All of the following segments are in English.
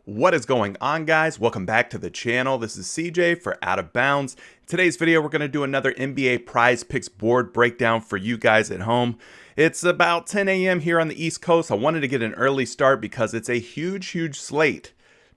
What is going on, guys? Welcome back to the channel. This is CJ for Out of Bounds. In today's video, we're going to do another NBA PrizePicks board breakdown for you guys at home. It's about 10 a.m. here on the East Coast. I wanted to get an early start because it's a huge slate.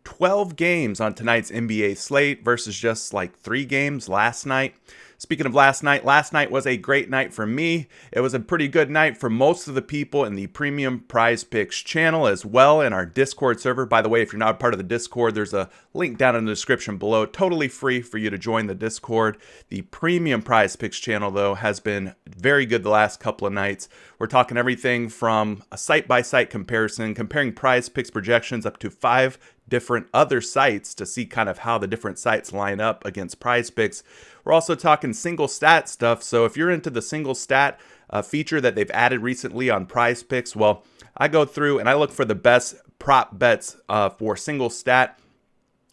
12 games on tonight's NBA slate versus just like 3 games last night. Speaking of last night was a great night for me. It was a pretty good night for most of the people in the premium PrizePicks channel as well in our Discord server. By the way, if you're not a part of the Discord, there's a link down in the description below. Totally free for you to join the Discord. The premium PrizePicks channel, though, has been very good the last couple of nights. We're talking everything from a site-by-site comparison, comparing PrizePicks projections up to 5 different other sites to see kind of how the different sites line up against PrizePicks. We're also talking single stat stuff. So if you're into the single stat feature that they've added recently on PrizePicks, well, I go through and I look for the best prop bets for single stat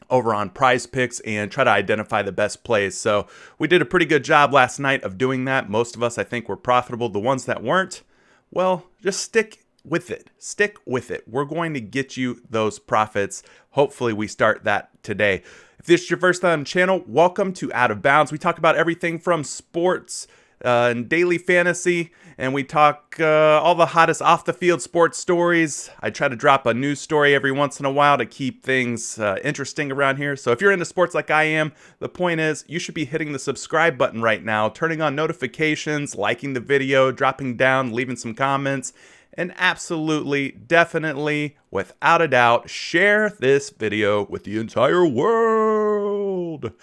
over on PrizePicks and try to identify the best plays. So we did a pretty good job last night of doing that. Most of us, I think, were profitable. The ones that weren't, well, just stick with it. Stick with it. We're going to get you those profits. Hopefully we start that today. If this is your first time on the channel, welcome to Out of Bounds. We talk about everything from sports and daily fantasy, and we talk all the hottest off the field sports stories. I try to drop a news story every once in a while to keep things interesting around here. So if you're into sports like I am, the point is you should be hitting the subscribe button right now, turning on notifications, liking the video, dropping down, leaving some comments, and absolutely, definitely, without a doubt, share this video with the entire world.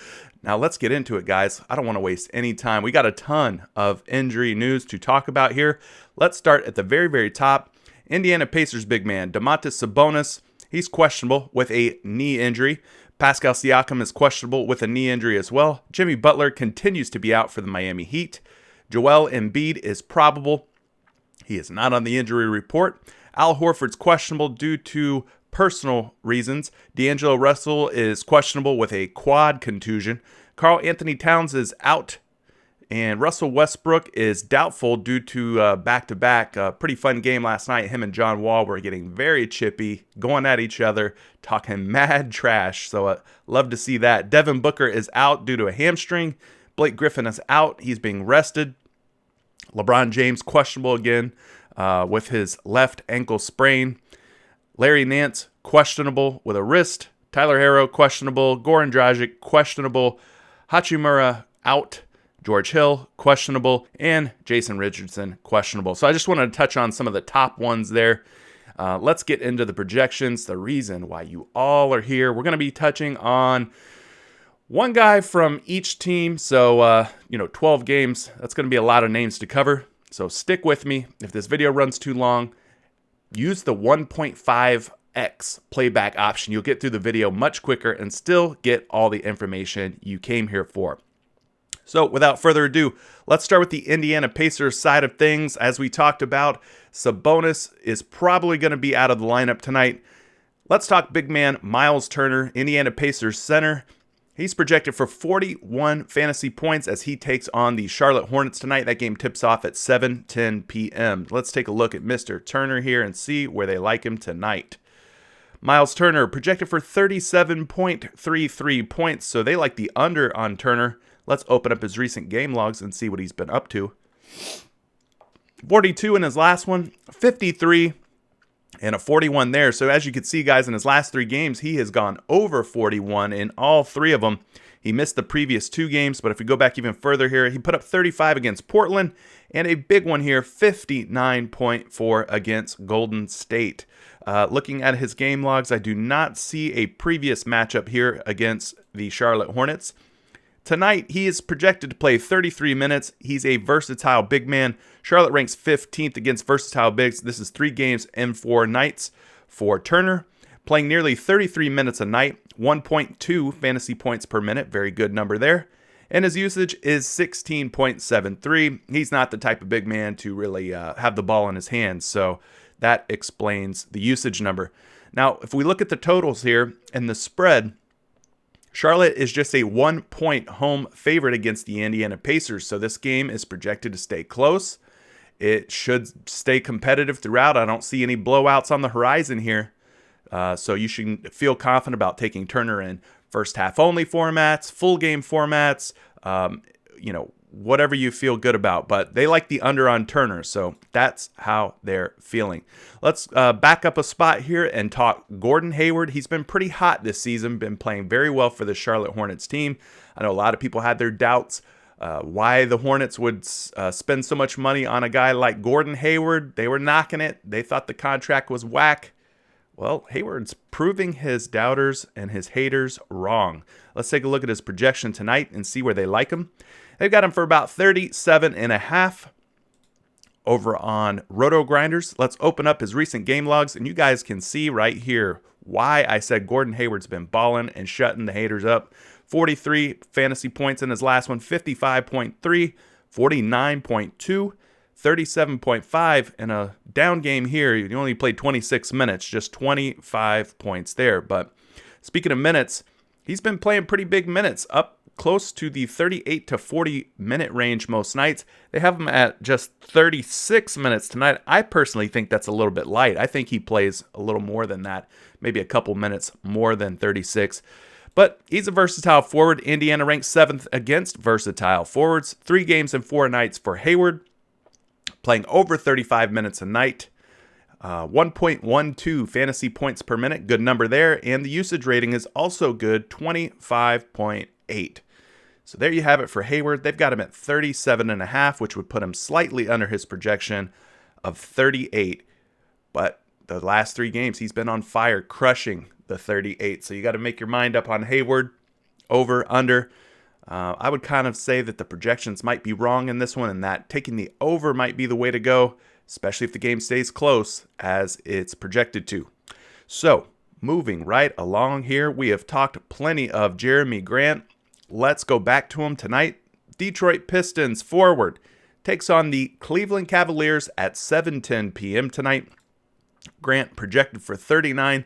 Now let's get into it, guys. I don't want to waste any time. We got a ton of injury news to talk about here. Let's start at the very top. Indiana Pacers big man Domantas Sabonis, he's questionable with a knee injury. Pascal Siakam is questionable with a knee injury as well. Jimmy Butler continues to be out for the Miami Heat. Joel Embiid is probable. He is not on the injury report. Al Horford's questionable due to personal reasons. D'Angelo Russell is questionable with a quad contusion. Karl Anthony Towns is out. And Russell Westbrook is doubtful due to back-to-back. Pretty fun game last night. Him and John Wall were getting very chippy, going at each other, talking mad trash. So love to see that. Devin Booker is out due to a hamstring. Blake Griffin is out. He's being rested. LeBron James questionable again with his left ankle sprain. Larry Nance questionable with a wrist. Tyler Herro questionable. Goran Dragic questionable. Hachimura out. George Hill questionable. And Jason Richardson questionable. So I just wanted to touch on some of the top ones there. Let's get into the projections, the reason why you all are here. We're going to be touching on one guy from each team, so, 12 games. That's going to be a lot of names to cover, so stick with me. If this video runs too long, use the 1.5x playback option. You'll get through the video much quicker and still get all the information you came here for. So without further ado, let's start with the Indiana Pacers side of things. As we talked about, Sabonis is probably going to be out of the lineup tonight. Let's talk big man Miles Turner, Indiana Pacers center. He's projected for 41 fantasy points as he takes on the Charlotte Hornets tonight. That game tips off at 7:10 p.m. Let's take a look at Mr. Turner here and see where they like him tonight. Miles Turner projected for 37.33 points, so they like the under on Turner. Let's open up his recent game logs and see what he's been up to. 42 in his last one, 53. And a 41 there. So as you can see, guys, in his last 3 games, he has gone over 41 in all 3 of them. He missed the previous 2 games, but if we go back even further here, he put up 35 against Portland and a big one here, 59.4 against Golden State. Looking at his game logs, I do not see a previous matchup here against the Charlotte Hornets. Tonight, he is projected to play 33 minutes. He's a versatile big man. Charlotte ranks 15th against versatile bigs. This is 3 games and 4 nights for Turner. Playing nearly 33 minutes a night, 1.2 fantasy points per minute. Very good number there. And his usage is 16.73. He's not the type of big man to really have the ball in his hands. So that explains the usage number. Now, if we look at the totals here and the spread, Charlotte is just a 1-point home favorite against the Indiana Pacers, so this game is projected to stay close. It should stay competitive throughout. I don't see any blowouts on the horizon here. So you should feel confident about taking Turner in first half only formats, full game formats, whatever you feel good about. But they like the under on Turner, so that's how they're feeling. Let's back up a spot here and talk Gordon Hayward. He's been pretty hot this season, been playing very well for the Charlotte Hornets team. I know a lot of people had their doubts why the Hornets would spend so much money on a guy like Gordon Hayward. They were knocking it. They thought the contract was whack. Well, Hayward's proving his doubters and his haters wrong. Let's take a look at his projection tonight and see where they like him. They've got him for about 37.5 over on Roto Grinders. Let's open up his recent game logs, and you guys can see right here why I said Gordon Hayward's been balling and shutting the haters up. 43 fantasy points in his last one, 55.3, 49.2, 37.5, and a down game here. He only played 26 minutes, just 25 points there. But speaking of minutes, he's been playing pretty big minutes, up close to the 38 to 40 minute range most nights. They have him at just 36 minutes tonight. I personally think that's a little bit light. I think he plays a little more than that, maybe a couple minutes more than 36. But he's a versatile forward. Indiana ranks 7th against versatile forwards. 3 games and 4 nights for Hayward, playing over 35 minutes a night. 1.12 fantasy points per minute, good number there. And the usage rating is also good, 25.8. So there you have it for Hayward. They've got him at 37.5, which would put him slightly under his projection of 38. But the last 3 games, he's been on fire, crushing the 38. So you got to make your mind up on Hayward, over, under. I would kind of say that the projections might be wrong in this one, and that taking the over might be the way to go, especially if the game stays close as it's projected to. So moving right along here, we have talked plenty of Jeremy Grant. Let's go back to him tonight. Detroit Pistons forward takes on the Cleveland Cavaliers at 7:10 p.m. tonight. Grant projected for 39.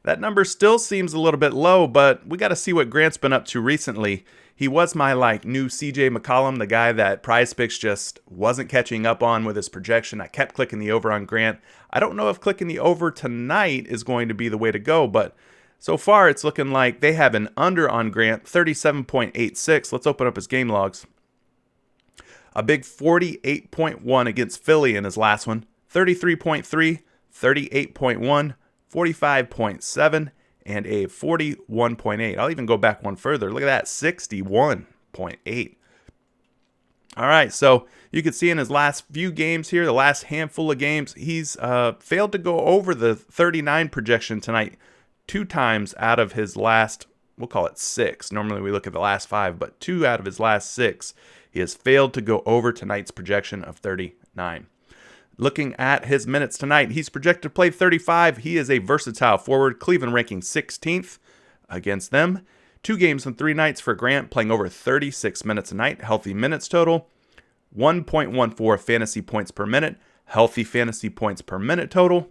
That number still seems a little bit low, but we got to see what Grant's been up to recently. He was my new CJ McCollum, the guy that PrizePicks just wasn't catching up on with his projection. I kept clicking the over on Grant. I don't know if clicking the over tonight is going to be the way to go, but so far it's looking like they have an under on Grant, 37.86. Let's open up his game logs. A big 48.1 against Philly in his last one, 33.3, 38.1, 45.7, and a 41.8. I'll even go back one further. Look at that, 61.8. All right, so you can see in his last few games here, the last handful of games, he's failed to go over the 39 projection tonight 2 times out of his last, we'll call it 6. Normally we look at the last 5, but 2 out of his last 6. He has failed to go over tonight's projection of 39. Looking at his minutes tonight, he's projected to play 35. He is a versatile forward. Cleveland ranking 16th against them. 2 games and 3 nights for Grant, playing over 36 minutes a night. Healthy minutes total. 1.14 fantasy points per minute. Healthy fantasy points per minute total.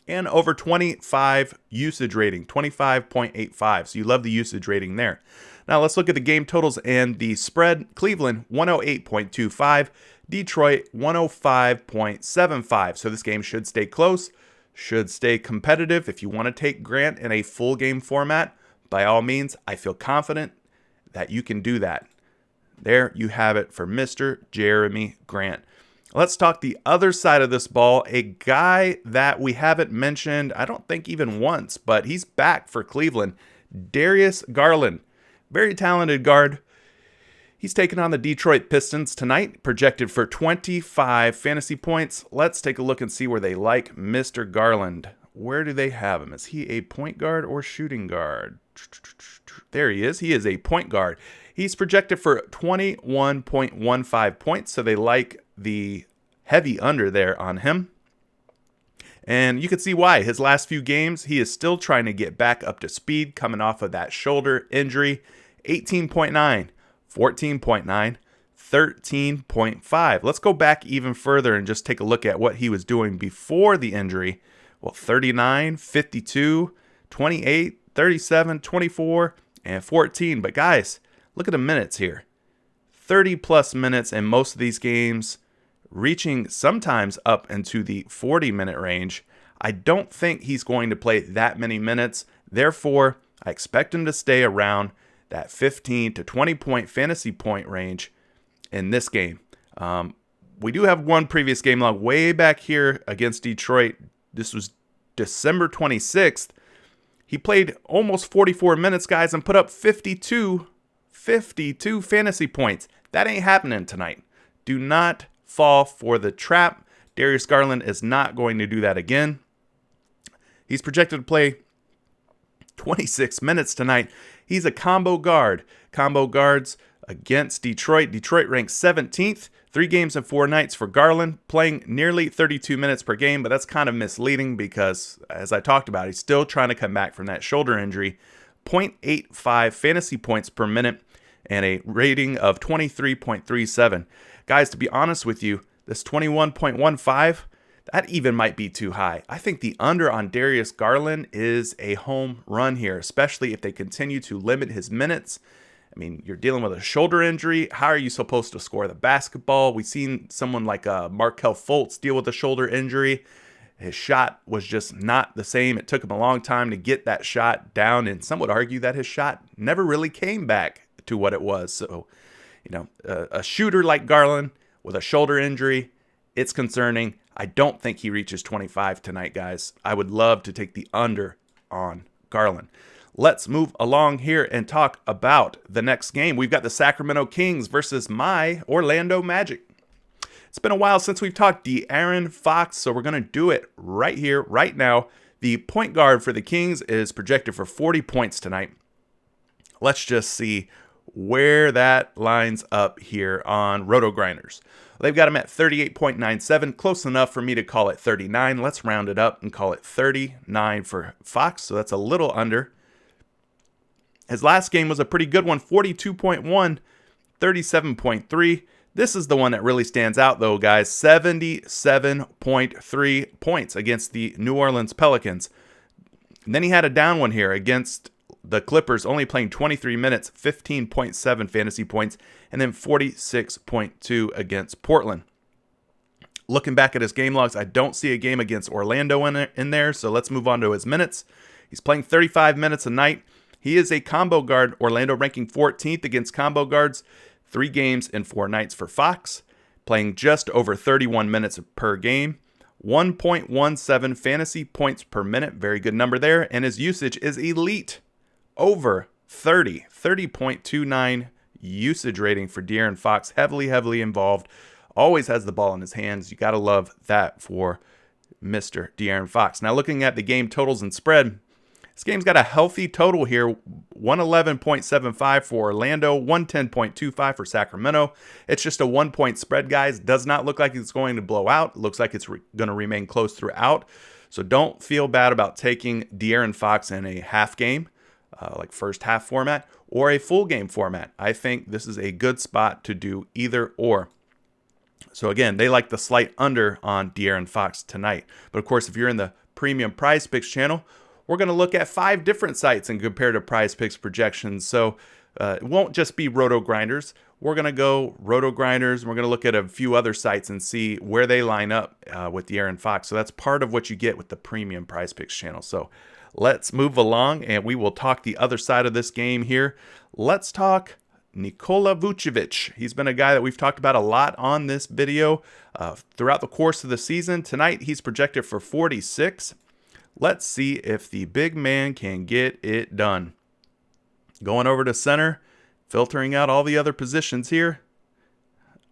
And over 25 usage rating, 25.85. So you love the usage rating there. Now let's look at the game totals and the spread. Cleveland, 108.25. Detroit, 105.75. So this game should stay close, should stay competitive. If you want to take Grant in a full game format, by all means, I feel confident that you can do that. There you have it for Mr. Jeremy Grant. Let's talk the other side of this ball, a guy that we haven't mentioned, I don't think even once, but he's back for Cleveland. Darius Garland, very talented guard. He's taking on the Detroit Pistons tonight, projected for 25 fantasy points. Let's take a look and see where they like Mr. Garland. Where do they have him? Is he a point guard or shooting guard? There he is. He is a point guard. He's projected for 21.15 points, so they like the heavy under there on him. And you can see why. His last few games, he is still trying to get back up to speed, coming off of that shoulder injury. 18.9. 14.9, 13.5. Let's go back even further and just take a look at what he was doing before the injury. Well, 39, 52, 28, 37, 24, and 14. But guys, look at the minutes here. 30 plus minutes in most of these games, reaching sometimes up into the 40-minute range. I don't think he's going to play that many minutes. Therefore, I expect him to stay around that 15 to 20 point fantasy point range in this game. We do have one previous game log way back here against Detroit. This was December 26th. He played almost 44 minutes, guys, and put up 52 fantasy points. That ain't happening tonight. Do not fall for the trap. Darius Garland is not going to do that again. He's projected to play 26 minutes tonight. He's a combo guard. Combo guards against Detroit. Detroit ranks 17th. 3 games and 4 nights for Garland, playing nearly 32 minutes per game, but that's kind of misleading because, as I talked about, he's still trying to come back from that shoulder injury. 0.85 fantasy points per minute and a rating of 23.37. Guys, to be honest with you, this 21.15, that even might be too high. I think the under on Darius Garland is a home run here, especially if they continue to limit his minutes. I mean, you're dealing with a shoulder injury. How are you supposed to score the basketball? We've seen someone like Markelle Fultz deal with a shoulder injury. His shot was just not the same. It took him a long time to get that shot down, and some would argue that his shot never really came back to what it was. So, a shooter like Garland with a shoulder injury, it's concerning. I don't think he reaches 25 tonight, guys. I would love to take the under on Garland. Let's move along here and talk about the next game. We've got the Sacramento Kings versus my Orlando Magic. It's been a while since we've talked De'Aaron Fox, so we're going to do it right here, right now. The point guard for the Kings is projected for 40 points tonight. Let's just see where that lines up here on Roto Grinders. They've got him at 38.97, close enough for me to call it 39. Let's round it up and call it 39 for Fox, so that's a little under. His last game was a pretty good one, 42.1, 37.3. This is the one that really stands out, though, guys. 77.3 points against the New Orleans Pelicans. And then he had a down one here against the Clippers, only playing 23 minutes, 15.7 fantasy points, and then 46.2 against Portland. Looking back at his game logs, I don't see a game against Orlando in there, so let's move on to his minutes. He's playing 35 minutes a night. He is a combo guard, Orlando ranking 14th against combo guards, 3 games and 4 nights for Fox, playing just over 31 minutes per game, 1.17 fantasy points per minute, very good number there, and his usage is elite, over 30.29 usage rating for De'Aaron Fox, heavily involved, always has the ball in his hands. You got to love that for Mr. De'Aaron Fox. Now looking at the game totals and spread, this game's got a healthy total here, 111.75 for Orlando, 110.25 for Sacramento. It's just a 1-point spread, guys. Does not look like it's going to blow out. Looks like it's going to remain close throughout. So don't feel bad about taking De'Aaron Fox in a half game, like first half format, or a full game format. I think this is a good spot to do either or. So again, they like the slight under on De'Aaron Fox tonight. But of course, if you're in the premium PrizePicks channel, we're going to look at 5 different sites and compare to PrizePicks projections. So it won't just be Roto Grinders. We're going to go Roto Grinders. We're going to look at a few other sites and see where they line up with De'Aaron Fox. So that's part of what you get with the premium PrizePicks channel. So let's move along and we will talk the other side of this game here. Let's talk Nikola Vucevic. He's been a guy that we've talked about a lot on this video throughout the course of the season. Tonight, he's projected for 46. Let's see if the big man can get it done. Going over to center, filtering out all the other positions here.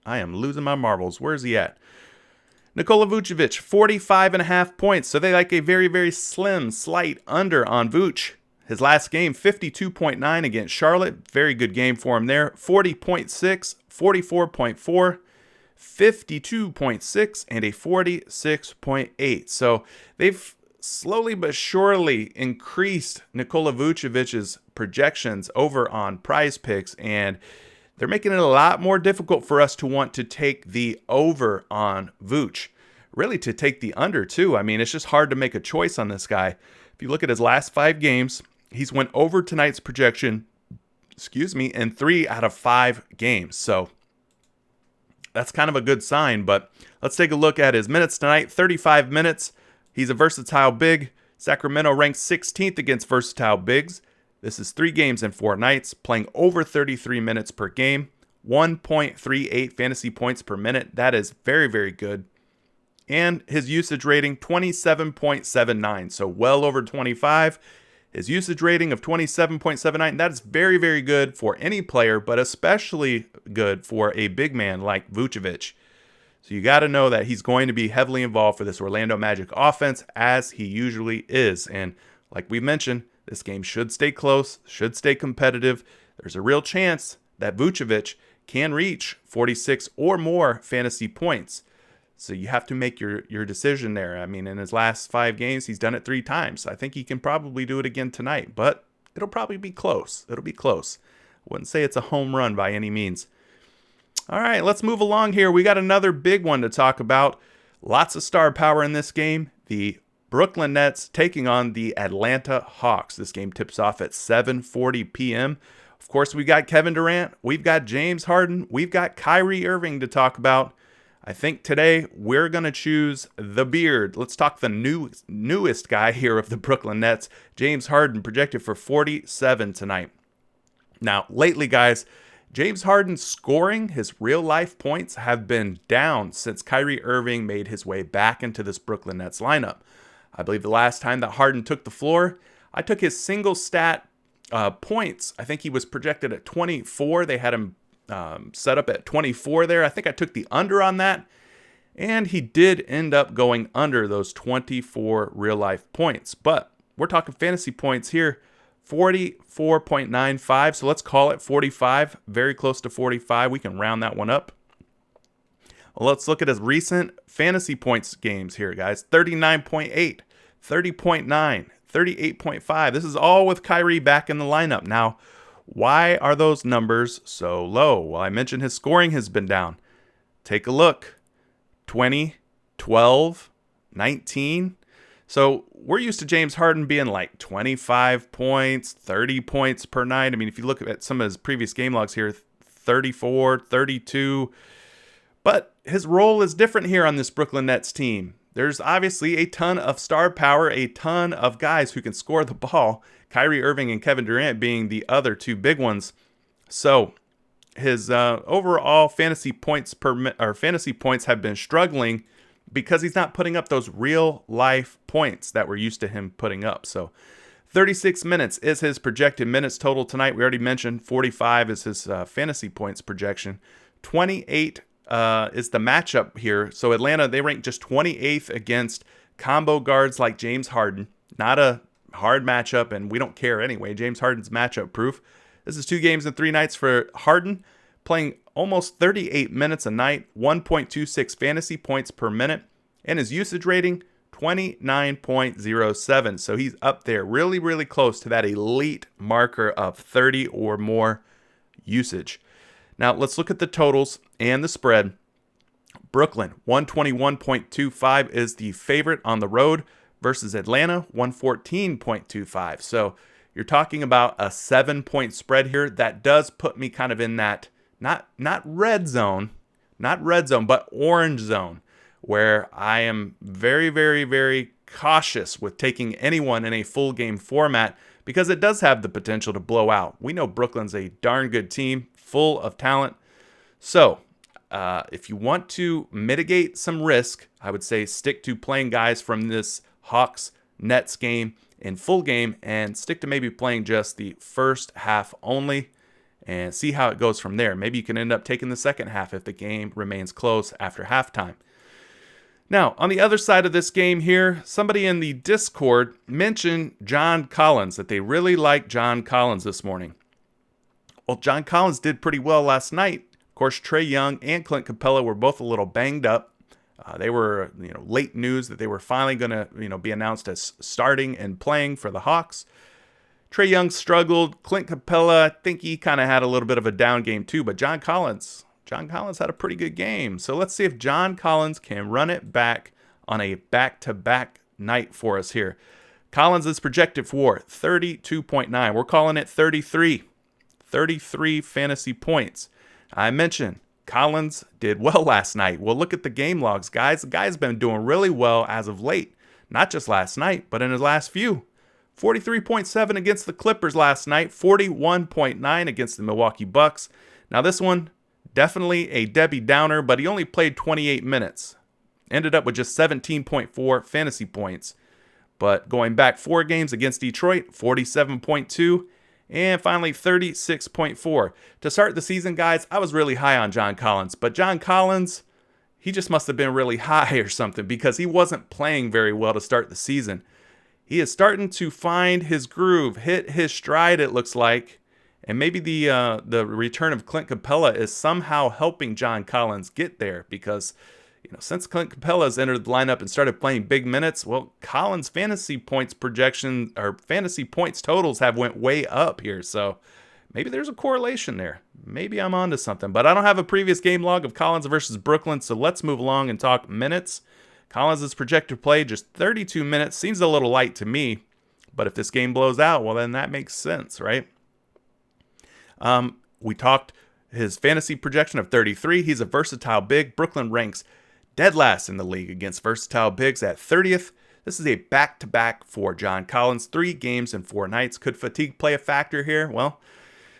I am losing my marbles. Where's he at? Nikola Vucevic, 45.5 points. So they like a very slim, slight under on Vuce. His last game, 52.9 against Charlotte. Very good game for him there. 40.6, 44.4, 52.6, and a 46.8. So they've slowly but surely increased Nikola Vucevic's projections over on PrizePicks, and they're making it a lot more difficult for us to want to take the over on Vuce. Really to take the under too. I mean, it's just hard to make a choice on this guy. If you look at his last 5 games, he's went over tonight's projection, in 3 out of 5 games. So that's kind of a good sign, but let's take a look at his minutes tonight. 35 minutes. He's a versatile big. Sacramento ranks 16th against versatile bigs. This is 3 games and 4 nights, playing over 33 minutes per game, 1.38 fantasy points per minute. That is very, very good. And his usage rating, 27.79, so well over 25. His usage rating of 27.79, that is very, very good for any player, but especially good for a big man like Vucevic. So you got to know that he's going to be heavily involved for this Orlando Magic offense, as he usually is. And like we mentioned, this game should stay close, should stay competitive. There's a real chance that Vucevic can reach 46 or more fantasy points. So you have to make your decision there. I mean, in his last 5 games, he's done it 3 times. I think he can probably do it again tonight, but it'll probably be close. It'll be close. I wouldn't say it's a home run by any means. All right, let's move along here. We got another big one to talk about. Lots of star power in this game. The Brooklyn Nets taking on the Atlanta Hawks. This game tips off at 7:40 p.m. Of course, we got Kevin Durant. We've got James Harden. We've got Kyrie Irving to talk about. I think today we're going to choose the beard. Let's talk the newest guy here of the Brooklyn Nets, James Harden, projected for 47 tonight. Now, lately, guys, James Harden's scoring, his real-life points, have been down since Kyrie Irving made his way back into this Brooklyn Nets lineup. I believe the last time that Harden took the floor, I took his single stat points. I think he was projected at 24. They had him set up at 24 there. I think I took the under on that, and he did end up going under those 24 real-life points. But we're talking fantasy points here, 44.95, so let's call it 45, very close to 45. We can round that one up. Well, let's look at his recent fantasy points games here, guys. 39.8, 30.9, 38.5. This is all with Kyrie back in the lineup. Now, why are those numbers so low? Well, I mentioned his scoring has been down. Take a look. 20, 12, 19. So we're used to James Harden being like 25 points, 30 points per night. I mean, if you look at some of his previous game logs here, 34, 32. But his role is different here on this Brooklyn Nets team. There's obviously a ton of star power, a ton of guys who can score the ball. Kyrie Irving and Kevin Durant being the other 2 big ones. So his overall fantasy points have been struggling because he's not putting up those real life points that we're used to him putting up. So 36 minutes is his projected minutes total tonight. We already mentioned 45 is his fantasy points projection. 28 is the matchup here. So Atlanta, they rank just 28th against combo guards like James Harden. Not a hard matchup, and we don't care anyway. James Harden's matchup proof. This is 2 games and 3 nights for Harden, playing almost 38 minutes a night, 1.26 fantasy points per minute, and his usage rating, 29.07. So he's up there, really, really close to that elite marker of 30 or more usage. Now, let's look at the totals and the spread. Brooklyn, 121.25 is the favorite on the road versus Atlanta, 114.25. So you're talking about a 7-point spread here. That does put me kind of in that, not red zone, but orange zone, where I am very, very, very cautious with taking anyone in a full game format because it does have the potential to blow out. We know Brooklyn's a darn good team, full of talent. So if you want to mitigate some risk, I would say stick to playing guys from this Hawks Nets game in full game and stick to maybe playing just the first half only and see how it goes from there. Maybe you can end up taking the second half if the game remains close after halftime. Now, on the other side of this game here, somebody in the Discord mentioned John Collins, that they really like John Collins this morning. Well, John Collins did pretty well last night. Of course, Trae Young and Clint Capella were both a little banged up. They were, late news that they were finally going to, be announced as starting and playing for the Hawks. Trae Young struggled. Clint Capella, I think he kind of had a little bit of a down game too, but John Collins had a pretty good game. So let's see if John Collins can run it back on a back-to-back night for us here. Collins is projected for 32.9. We're calling it 33. 33 fantasy points. I mentioned Collins did well last night. Well, look at the game logs, guys. The guy's been doing really well as of late. not just last night, but in his last few. 43.7 against the Clippers last night, 41.9 against the Milwaukee Bucks. Now this one, definitely a Debbie Downer, but he only played 28 minutes. Ended up with just 17.4 fantasy points. But going back 4 games against Detroit, 47.2, and finally 36.4. To start the season, guys, I was really high on John Collins, but John Collins, he just must have been really high or something because he wasn't playing very well to start the season. He is starting to find his groove, hit his stride, it looks like, and maybe the return of Clint Capella is somehow helping John Collins get there because, since Clint Capella's entered the lineup and started playing big minutes, well, Collins' fantasy points projection or fantasy points totals have went way up here. So maybe there's a correlation there. Maybe I'm onto something. But I don't have a previous game log of Collins versus Brooklyn, so let's move along and talk minutes. Collins' projected play just 32 minutes. Seems a little light to me. But if this game blows out, well, then that makes sense, right? We talked his fantasy projection of 33. He's a versatile big. Brooklyn ranks dead last in the league against versatile bigs at 30th. This is a back-to-back for John Collins. 3 games in 4 nights. Could fatigue play a factor here? Well,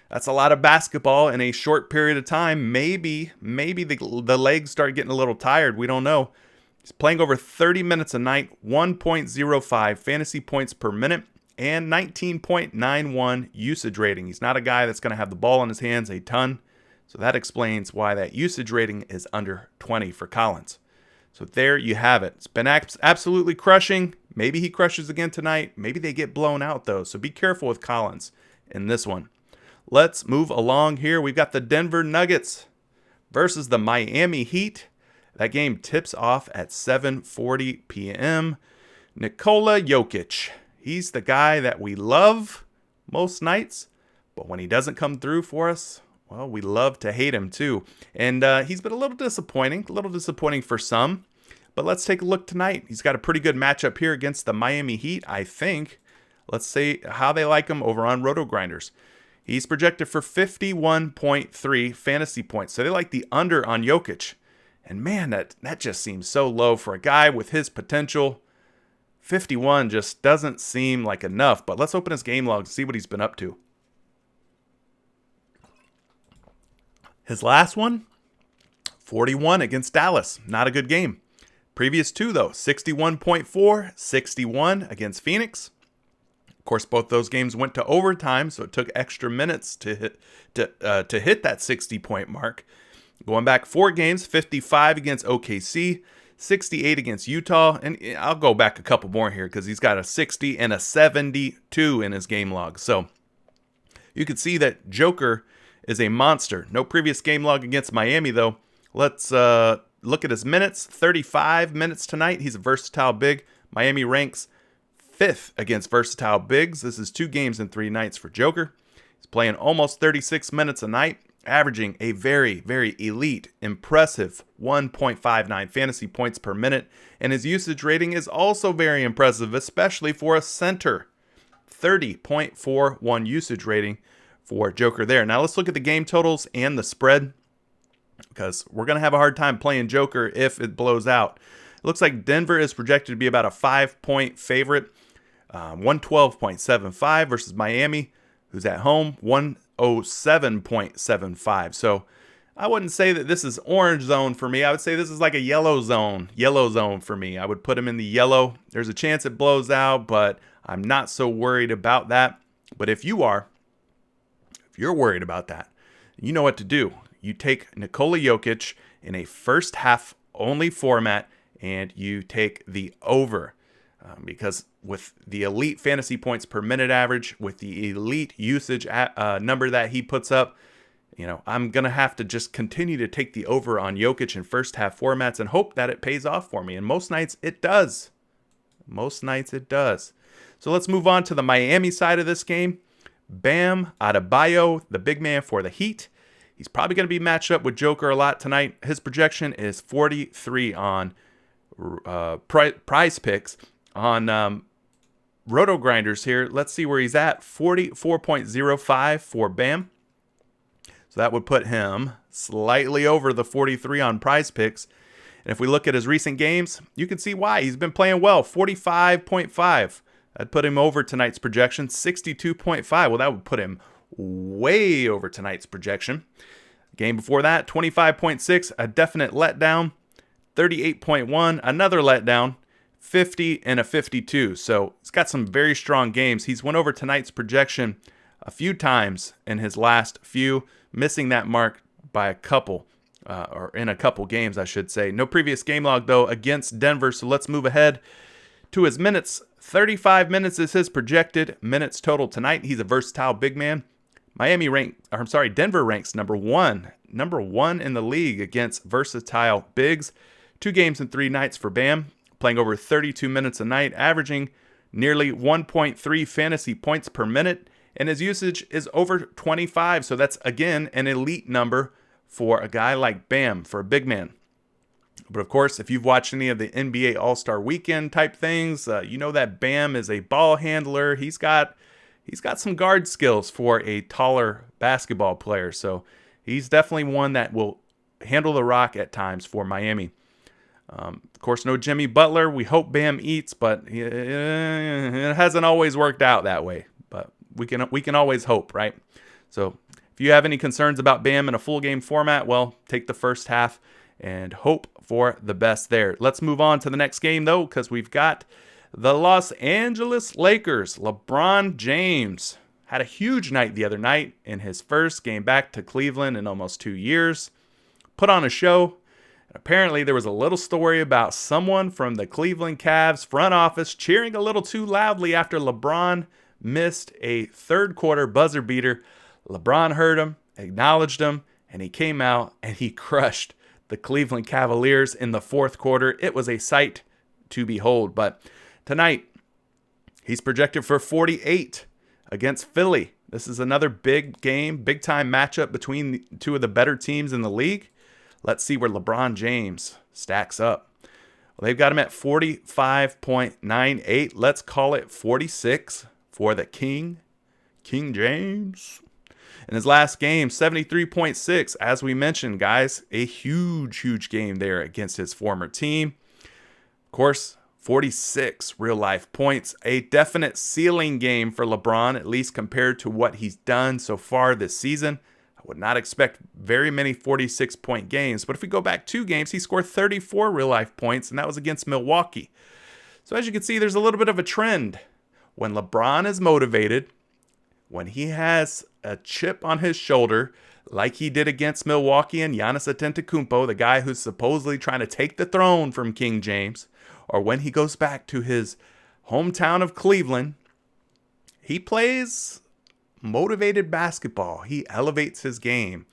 that's a lot of basketball in a short period of time. Maybe the legs start getting a little tired. We don't know. He's playing over 30 minutes a night, 1.05 fantasy points per minute, and 19.91 usage rating. He's not a guy that's going to have the ball in his hands a ton. So that explains why that usage rating is under 20 for Collins. So there you have it. It's been absolutely crushing. Maybe he crushes again tonight. Maybe they get blown out, though. So be careful with Collins in this one. Let's move along here. We've got the Denver Nuggets versus the Miami Heat. That game tips off at 7:40 p.m. Nikola Jokic. He's the guy that we love most nights. But when he doesn't come through for us, well, we love to hate him too. And he's been a little disappointing for some. But let's take a look tonight. He's got a pretty good matchup here against the Miami Heat, I think. Let's see how they like him over on Roto Grinders. He's projected for 51.3 fantasy points. So they like the under on Jokic. And man, that just seems so low for a guy with his potential. 51 just doesn't seem like enough. But let's open his game log and see what he's been up to. His last one, 41 against Dallas. Not a good game. Previous 2, though, 61.4, 61 against Phoenix. Of course, both those games went to overtime, so it took extra minutes to hit that 60-point mark. Going back 4 games, 55 against OKC, 68 against Utah, and I'll go back a couple more here because he's got a 60 and a 72 in his game log. So you can see that Joker is a monster. No previous game log against Miami, though. Let's look at his minutes. 35 minutes tonight. He's a versatile big. Miami ranks 5th against versatile bigs. This is 2 games in 3 nights for Joker. He's playing almost 36 minutes a night, averaging a very, very elite, impressive 1.59 fantasy points per minute. And his usage rating is also very impressive, especially for a center. 30.41 usage rating for Joker there. Now let's look at the game totals and the spread because we're going to have a hard time playing Joker if it blows out. It looks like Denver is projected to be about a 5-point favorite, 112.75 versus Miami, who's at home, 107.75. So I wouldn't say that this is orange zone for me. I would say this is like a yellow zone for me. I would put him in the yellow. There's a chance it blows out, but I'm not so worried about that. But if you're worried about that, you know what to do. You take Nikola Jokic in a first half only format and you take the over because with the elite fantasy points per minute average, with the elite usage number that he puts up, I'm going to have to just continue to take the over on Jokic in first half formats and hope that it pays off for me. And most nights it does. So let's move on to the Miami side of this game. Bam Adebayo, the big man for the Heat. He's probably going to be matched up with Joker a lot tonight. His projection is 43 on PrizePicks. On Roto Grinders here, let's see where he's at. 44.05 for Bam. So that would put him slightly over the 43 on PrizePicks. And if we look at his recent games, you can see why. He's been playing well. 45.5. I'd put him over tonight's projection. 62.5. Well, that would put him way over tonight's projection. Game before that, 25.6, a definite letdown. 38.1, another letdown. 50 and a 52. So he's got some very strong games. He's went over tonight's projection a few times in his last few, missing that mark by a couple, or in a couple games, I should say. No previous game log, though, against Denver. So let's move ahead to his minutes. 35 minutes is his projected minutes total tonight. He's a versatile big man. Denver ranks number one in the league against versatile bigs. 2 games and 3 nights for Bam, playing over 32 minutes a night, averaging nearly 1.3 fantasy points per minute, and his usage is over 25. So that's, again, an elite number for a guy like Bam, for a big man. But of course, if you've watched any of the NBA All-Star Weekend type things, you know that Bam is a ball handler. He's got some guard skills for a taller basketball player. So he's definitely one that will handle the rock at times for Miami. Of course, no Jimmy Butler. We hope Bam eats, but it hasn't always worked out that way. But we can always hope, right? So if you have any concerns about Bam in a full game format, well, take the first half and hope for the best there. Let's move on to the next game, though, because we've got the Los Angeles Lakers. LeBron James had a huge night the other night in his first game back to Cleveland in almost 2 years. Put on a show. Apparently, there was a little story about someone from the Cleveland Cavs front office cheering a little too loudly after LeBron missed a third quarter buzzer beater. LeBron heard him, acknowledged him, and he came out and he crushed the Cleveland Cavaliers in the fourth quarter. It was a sight to behold. But tonight, he's projected for 48 against Philly. This is another big game, big time matchup between two of the better teams in the league. Let's see where LeBron James stacks up. Well, they've got him at 45.98. Let's call it 46 for the King James. In his last game, 73.6. As we mentioned, guys, a huge game there against his former team. Of course, 46 real-life points. A definite ceiling game for LeBron, at least compared to what he's done so far this season. I would not expect very many 46-point games. But if we go back 2 games, he scored 34 real-life points, and that was against Milwaukee. So as you can see, there's a little bit of a trend. When LeBron is motivated, when he has a chip on his shoulder, like he did against Milwaukee and Giannis Antetokounmpo, the guy who's supposedly trying to take the throne from King James, or when he goes back to his hometown of Cleveland, he plays motivated basketball. He elevates his game.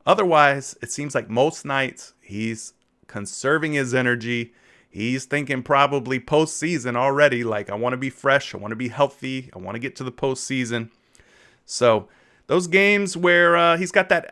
Otherwise, it seems like most nights he's conserving his energy. He's thinking probably postseason already, like I want to be fresh, I want to be healthy, I want to get to the postseason. So those games where he's got that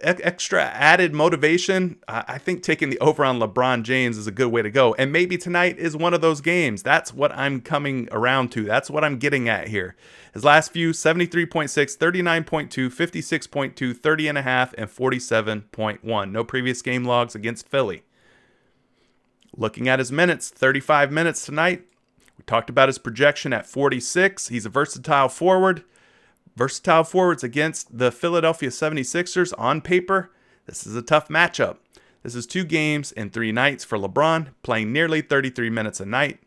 extra added motivation, I think taking the over on LeBron James is a good way to go. And maybe tonight is one of those games. That's what I'm coming around to. That's what I'm getting at here. His last few, 73.6, 39.2, 56.2, 30.5, and 47.1. No previous game logs against Philly. Looking at his minutes, 35 minutes tonight. We talked about his projection at 46. He's a versatile forward. Versatile forwards against the Philadelphia 76ers on paper. This is a tough matchup. This is 2 games and 3 nights for LeBron, playing nearly 33 minutes a night.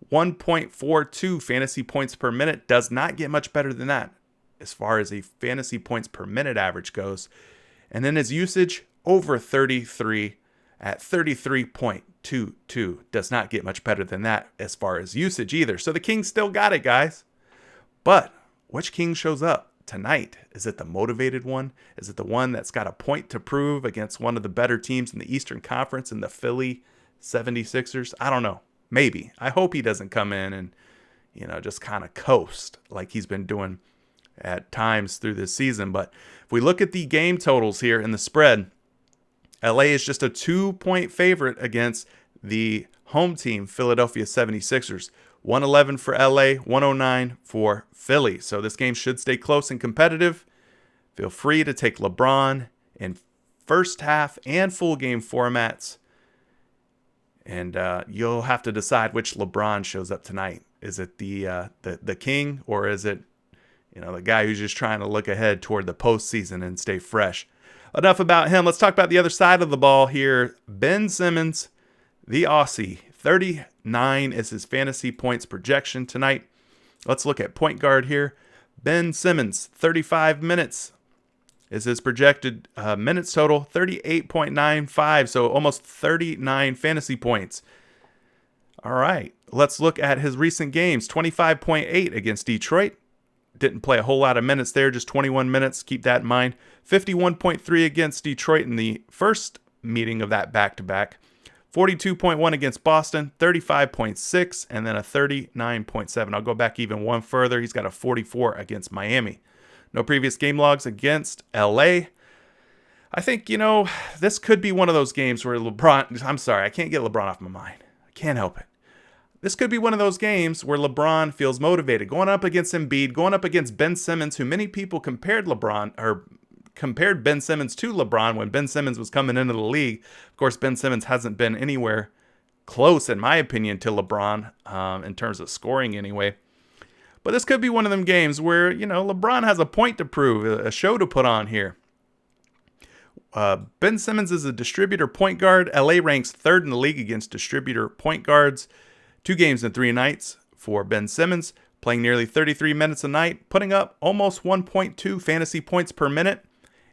1.42 fantasy points per minute. Does not get much better than that as far as a fantasy points per minute average goes. And then his usage over 33 at 33.22. Does not get much better than that as far as usage either. So the Kings still got it, guys. But which King shows up tonight? Is it the motivated one? Is it the one that's got a point to prove against one of the better teams in the Eastern Conference in the Philly 76ers? I don't know. Maybe. I hope he doesn't come in and, just kind of coast like he's been doing at times through this season. But if we look at the game totals here in the spread, LA is just a 2-point favorite against the home team, Philadelphia 76ers. 111 for LA, 109 for Philly. So this game should stay close and competitive. Feel free to take LeBron in first half and full game formats. And you'll have to decide which LeBron shows up tonight. Is it the king, or is it, the guy who's just trying to look ahead toward the postseason and stay fresh? Enough about him. Let's talk about the other side of the ball here. Ben Simmons, the Aussie, 39 is his fantasy points projection tonight. Let's look at point guard here. Ben Simmons, 35 minutes is his projected minutes total, 38.95, so almost 39 fantasy points. All right, let's look at his recent games. 25.8 against Detroit. Didn't play a whole lot of minutes there, just 21 minutes. Keep that in mind. 51.3 against Detroit in the first meeting of that back-to-back. 42.1 against Boston, 35.6, and then a 39.7. I'll go back even one further. He's got a 44 against Miami. No previous game logs against LA. I think, this could be one of those games where I can't get LeBron off my mind. I can't help it. This could be one of those games where LeBron feels motivated, going up against Embiid, going up against Ben Simmons, who many people compared Ben Simmons to LeBron when Ben Simmons was coming into the league. Of course, Ben Simmons hasn't been anywhere close, in my opinion, to LeBron in terms of scoring anyway. But this could be one of them games where, LeBron has a point to prove, a show to put on here. Ben Simmons is a distributor point guard. LA ranks third in the league against distributor point guards. 2 games in 3 nights for Ben Simmons, playing nearly 33 minutes a night, putting up almost 1.2 fantasy points per minute.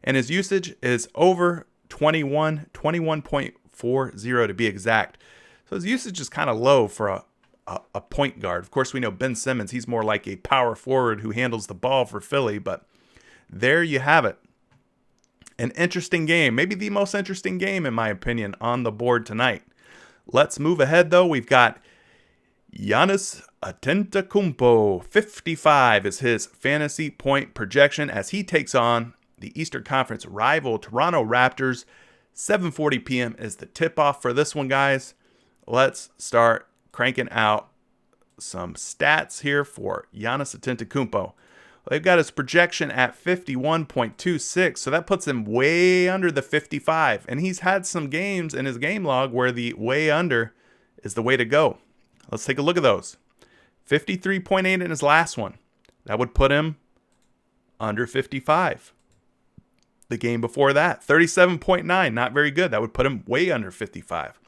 And his usage is over 21.40 to be exact. So his usage is kind of low for a point guard. Of course, we know Ben Simmons, he's more like a power forward who handles the ball for Philly, but there you have it. An interesting game, maybe the most interesting game in my opinion on the board tonight. Let's move ahead though. We've got Giannis Antetokounmpo, 55 is his fantasy point projection as he takes on the Eastern Conference rival Toronto Raptors. 7:40 p.m. is the tip-off for this one, guys. Let's start cranking out some stats here for Giannis Antetokounmpo. They've got his projection at 51.26, so that puts him way under the 55. And he's had some games in his game log where the way under is the way to go. Let's take a look at those. 53.8 in his last one. That would put him under 55. The game before that, 37.9, not very good. That would put him way under 55.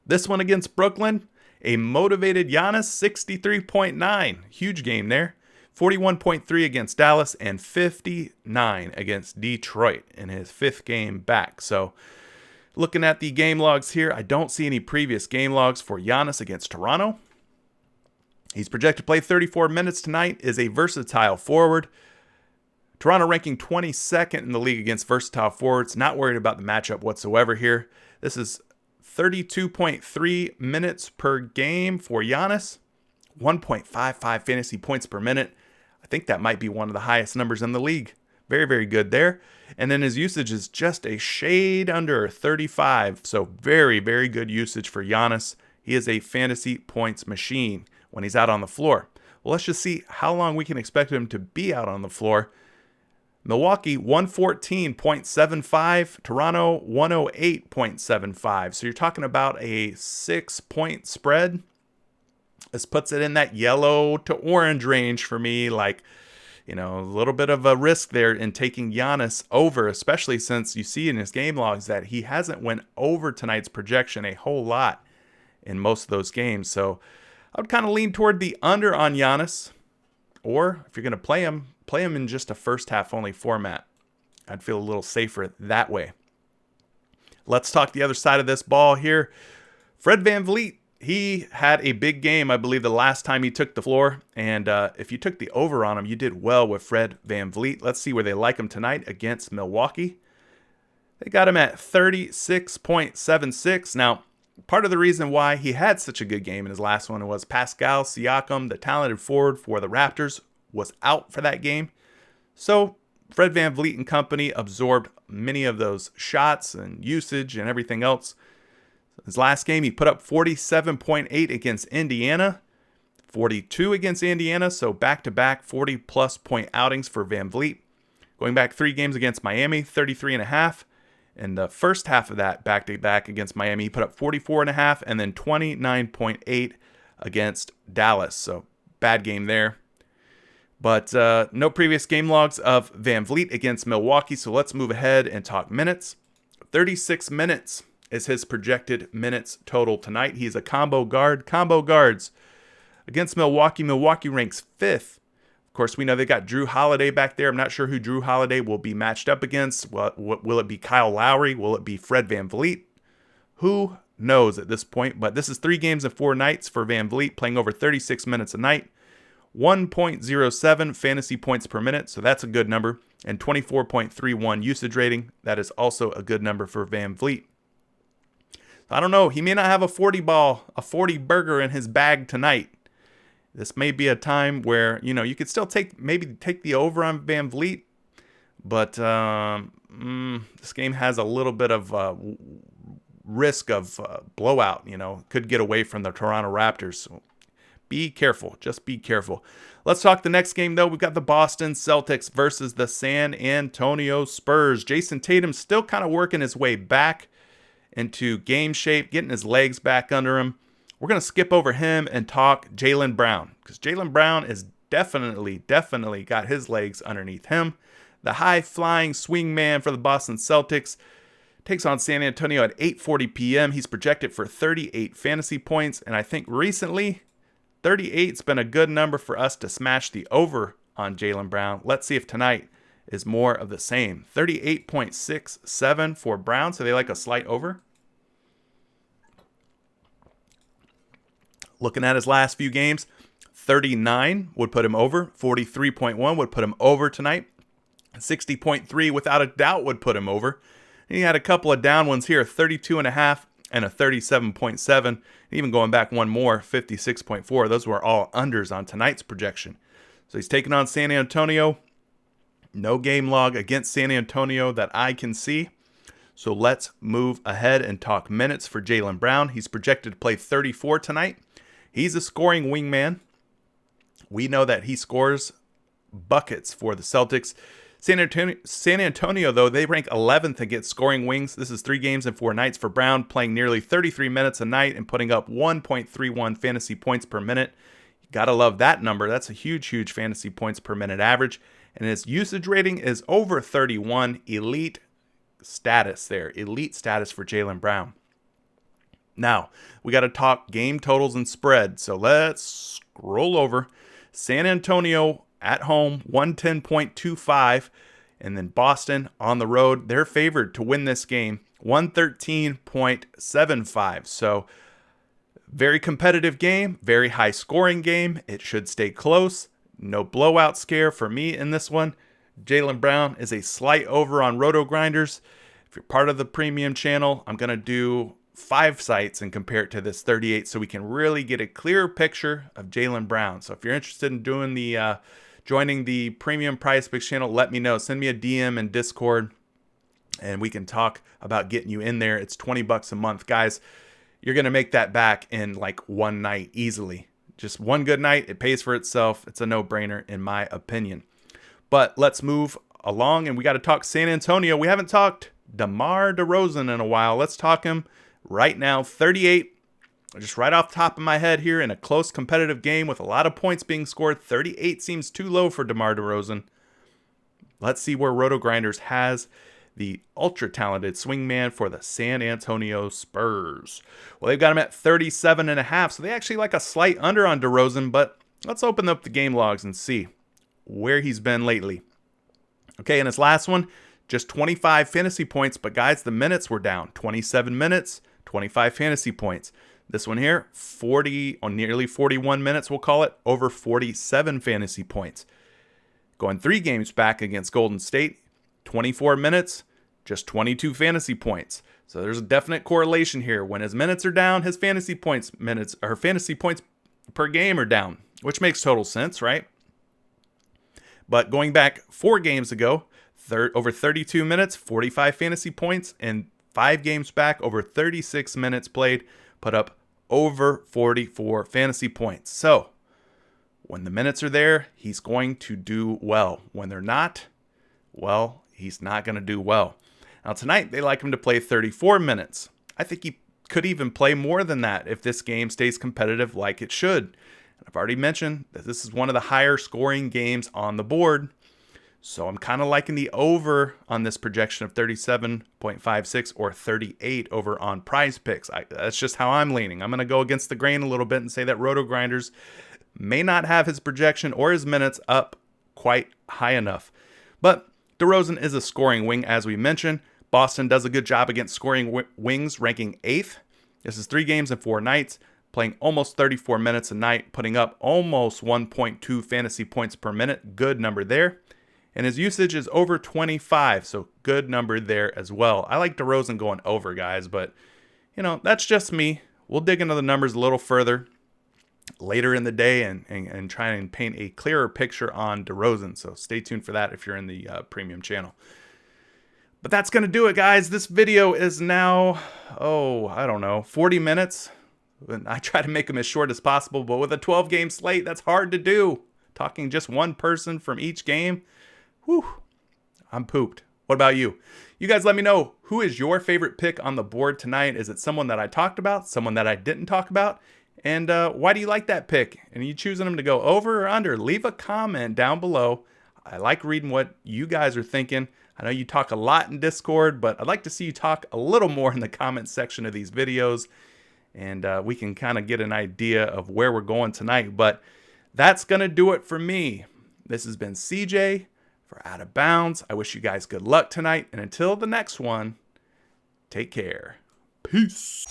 This one against Brooklyn, a motivated Giannis, 63.9. Huge game there. 41.3 against Dallas and 59 against Detroit in his 5th game back. So looking at the game logs here, I don't see any previous game logs for Giannis against Toronto. He's projected to play 34 minutes tonight, is a versatile forward. Toronto ranking 22nd in the league against versatile forwards. Not worried about the matchup whatsoever here. This is 32.3 minutes per game for Giannis. 1.55 fantasy points per minute. I think that might be one of the highest numbers in the league. Very, very good there. And then his usage is just a shade under 35. So very, very good usage for Giannis. He is a fantasy points machine when he's out on the floor. Well, let's just see how long we can expect him to be out on the floor. Milwaukee, 114.75. Toronto, 108.75. So you're talking about a 6-point spread. This puts it in that yellow to orange range for me, like, a little bit of a risk there in taking Giannis over, especially since you see in his game logs that he hasn't went over tonight's projection a whole lot in most of those games. So I would kind of lean toward the under on Giannis, or if you're going to play him in just a first half only format. I'd feel a little safer that way. Let's talk the other side of this ball here. Fred VanVleet. He had a big game, I believe, the last time he took the floor. And if you took the over on him, you did well with Fred VanVleet. Let's see where they like him tonight against Milwaukee. They got him at 36.76. Now, part of the reason why he had such a good game in his last one was Pascal Siakam, the talented forward for the Raptors, was out for that game. So Fred VanVleet and company absorbed many of those shots and usage and everything else. His last game, he put up 47.8 against Indiana, 42 against Indiana, so back-to-back 40-plus point outings for VanVleet. Going back 3 games against Miami, 33.5, In the first half of that back-to-back against Miami, he put up 44.5 and then 29.8 against Dallas. So bad game there. But no previous game logs of VanVleet against Milwaukee, so let's move ahead and talk minutes. 36 minutes is his projected minutes total tonight. He's a combo guard. Combo guards against Milwaukee. Milwaukee ranks 5th. Of course, we know they got Drew Holiday back there. I'm not sure who Drew Holiday will be matched up against. Will it be Kyle Lowry? Will it be Fred VanVleet? Who knows at this point? But this is 3 games and 4 nights for VanVleet, playing over 36 minutes a night. 1.07 fantasy points per minute, so that's a good number, and 24.31 usage rating. That is also a good number for VanVleet. I don't know, he may not have a 40 burger in his bag tonight. This may be a time where, you could still take the over on VanVleet, but this game has a little bit of risk of blowout. Could get away from the Toronto Raptors. So be careful. Just be careful. Let's talk the next game, though. We've got the Boston Celtics versus the San Antonio Spurs. Jason Tatum still kind of working his way back into game shape, getting his legs back under him. We're going to skip over him and talk Jaylen Brown, because Jaylen Brown is definitely got his legs underneath him. The high-flying swing man for the Boston Celtics takes on San Antonio at 8:40 p.m. He's projected for 38 fantasy points, and I think recently 38's been a good number for us to smash the over on Jaylen Brown. Let's see if tonight is more of the same. 38.67 for Brown, so they like a slight over. Looking at his last few games, 39 would put him over. 43.1 would put him over tonight. 60.3 without a doubt would put him over. He had a couple of down ones here, 32.5 and a 37.7. Even going back one more, 56.4. Those were all unders on tonight's projection. So he's taking on San Antonio. No game log against San Antonio that I can see. So let's move ahead and talk minutes for Jaylen Brown. He's projected to play 34 tonight. He's a scoring wingman. We know that he scores buckets for the Celtics. San Antonio, though, they rank 11th against scoring wings. This is 3 games and 4 nights for Brown, playing nearly 33 minutes a night and putting up 1.31 fantasy points per minute. You gotta love that number. That's a huge fantasy points per minute average. And his usage rating is over 31. Elite status there. Elite status for Jaylen Brown. Now, we got to talk game totals and spread. So let's scroll over. San Antonio at home, 110.25. And then Boston on the road, they're favored to win this game, 113.75. So very competitive game, very high scoring game. It should stay close. No blowout scare for me in this one. Jaylen Brown is a slight over on Roto Grinders. If you're part of the premium channel, I'm going to do 5 sites and compare it to this 38 so we can really get a clearer picture of Jaylen Brown. So if you're interested in doing the joining the premium PrizePicks channel, let me know. Send me a DM in Discord and we can talk about getting you in there. It's $20 a month. Guys, you're going to make that back in like one night easily. Just one good night, it pays for itself. It's a no-brainer in my opinion. But let's move along, and we got to talk San Antonio. We haven't talked DeMar DeRozan in a while. Let's talk him right now. 38, just right off the top of my head here, in a close competitive game with a lot of points being scored. 38 seems too low for DeMar DeRozan. Let's see where Roto Grinders has the ultra-talented swingman for the San Antonio Spurs. Well, they've got him at 37.5, so they actually like a slight under on DeRozan, but let's open up the game logs and see where he's been lately. Okay, in his last one, just 25 fantasy points, but guys, the minutes were down. 27 minutes, 25 fantasy points. This one here, 40, or nearly 41 minutes, we'll call it, over 47 fantasy points. Going 3 games back against Golden State, 24 minutes, just 22 fantasy points. So there's a definite correlation here. When his minutes are down, his fantasy points per game are down, which makes total sense, right? But going back 4 games ago, over 32 minutes, 45 fantasy points, and 5 games back, over 36 minutes played, put up over 44 fantasy points. So when the minutes are there, he's going to do well. When they're not, well, he's not going to do well. Now tonight, they like him to play 34 minutes. I think he could even play more than that if this game stays competitive like it should. And I've already mentioned that this is one of the higher scoring games on the board. So I'm kind of liking the over on this projection of 37.56 or 38 over on PrizePicks. That's just how I'm leaning. I'm going to go against the grain a little bit and say that Roto Grinders may not have his projection or his minutes up quite high enough. But DeRozan is a scoring wing, as we mentioned. Boston does a good job against scoring wings, ranking 8th. This is 3 games and 4 nights, playing almost 34 minutes a night, putting up almost 1.2 fantasy points per minute. Good number there. And his usage is over 25, so good number there as well. I like DeRozan going over, guys, but, you know, that's just me. We'll dig into the numbers a little further later in the day and try and paint a clearer picture on DeRozan. So stay tuned for that if you're in the premium channel. But that's going to do it, guys. This video is now, 40 minutes. I try to make them as short as possible, but with a 12-game slate, that's hard to do. Talking just one person from each game. Whew, I'm pooped. What about you? You guys let me know, who is your favorite pick on the board tonight? Is it someone that I talked about, someone that I didn't talk about? And why do you like that pick? And are you choosing them to go over or under? Leave a comment down below. I like reading what you guys are thinking. I know you talk a lot in Discord, but I'd like to see you talk a little more in the comment section of these videos. And we can kind of get an idea of where we're going tonight. But that's going to do it for me. This has been CJ for Out of Bounds. I wish you guys good luck tonight. And until the next one, take care. Peace.